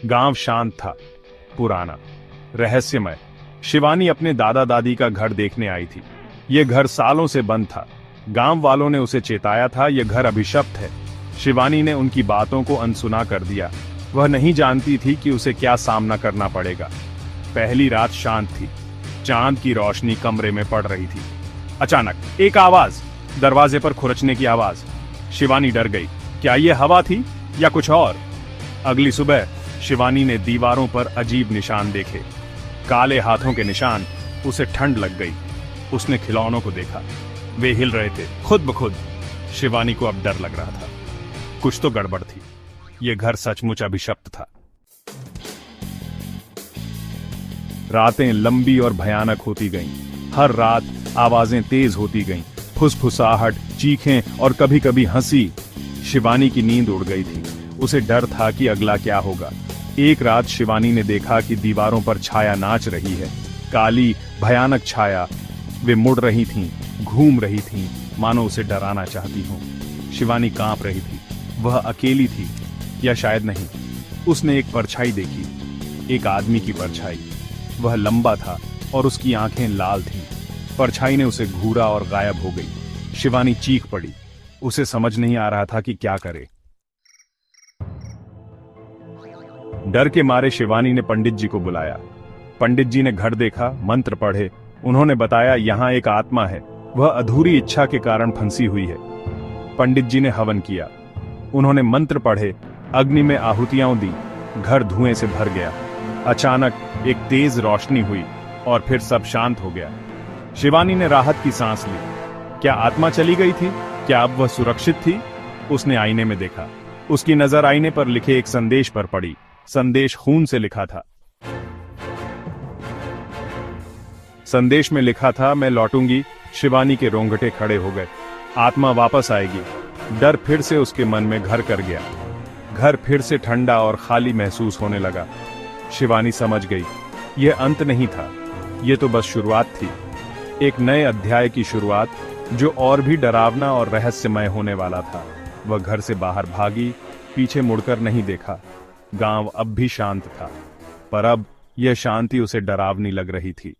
गांव शांत था, पुराना, रहस्यमय। शिवानी अपने दादा दादी का घर देखने आई थी। यह घर सालों से बंद था। गांव वालों ने उसे चेताया था, यह घर अभिशप्त है। शिवानी ने उनकी बातों को अनसुना कर दिया। वह नहीं जानती थी कि उसे क्या सामना करना पड़ेगा। पहली रात शांत थी। चांद की रोशनी कमरे में पड़ रही थी। अचानक एक आवाज, दरवाजे पर खुरचने की आवाज। शिवानी डर गई। क्या यह हवा थी या कुछ और? अगली सुबह शिवानी ने दीवारों पर अजीब निशान देखे, काले हाथों के निशान। उसे ठंड लग गई। उसने खिलौनों को देखा, वे हिल रहे थे खुद ब खुद। शिवानी को अब डर लग रहा था, कुछ तो गड़बड़ थी। यह घर सचमुच अभिशप्त था। रातें लंबी और भयानक होती गईं। हर रात आवाजें तेज होती गईं, फुसफुसाहट, चीखें और कभी-कभी हंसी। शिवानी की नींद उड़ गई थी। उसे डर था कि अगला क्या होगा। एक रात शिवानी ने देखा कि दीवारों पर छाया नाच रही है, काली भयानक छाया। वे मुड़ रही थीं, घूम रही थीं, मानो उसे डराना चाहती हों। शिवानी कांप रही थी। वह अकेली थी या शायद नहीं। उसने एक परछाई देखी, एक आदमी की परछाई। वह लंबा था और उसकी आंखें लाल थीं। परछाई ने उसे घूरा और गायब हो गई। शिवानी चीख पड़ी। उसे समझ नहीं आ रहा था कि क्या करे। डर के मारे शिवानी ने पंडित जी को बुलाया। पंडित जी ने घर देखा, मंत्र पढ़े। उन्होंने बताया, यहां एक आत्मा है, वह अधूरी इच्छा के कारण फंसी हुई है। पंडित जी ने हवन किया। उन्होंने मंत्र पढ़े, अग्नि में आहुतियां दी। घर धुएं से भर गया। अचानक एक तेज रोशनी हुई और फिर सब शांत हो गया। शिवानी ने राहत की सांस ली। क्या आत्मा चली गई थी? क्या अब वह सुरक्षित थी? उसने आईने में देखा। उसकी नजर आईने पर लिखे एक संदेश पर पड़ी। संदेश खून से लिखा था। संदेश में लिखा था, मैं लौटूंगी। शिवानी के रोंगटे खड़े हो गए। आत्मा वापस आएगी। डर फिर से उसके मन में घर कर गया। घर फिर से ठंडा और खाली महसूस होने लगा। शिवानी समझ गई, यह अंत नहीं था, यह तो बस शुरुआत थी। एक नए अध्याय की शुरुआत, जो और भी डरावना और रहस्यमय होने वाला था। वह घर से बाहर भागी, पीछे मुड़कर नहीं देखा। गांव अब भी शांत था, पर अब यह शांति उसे डरावनी लग रही थी।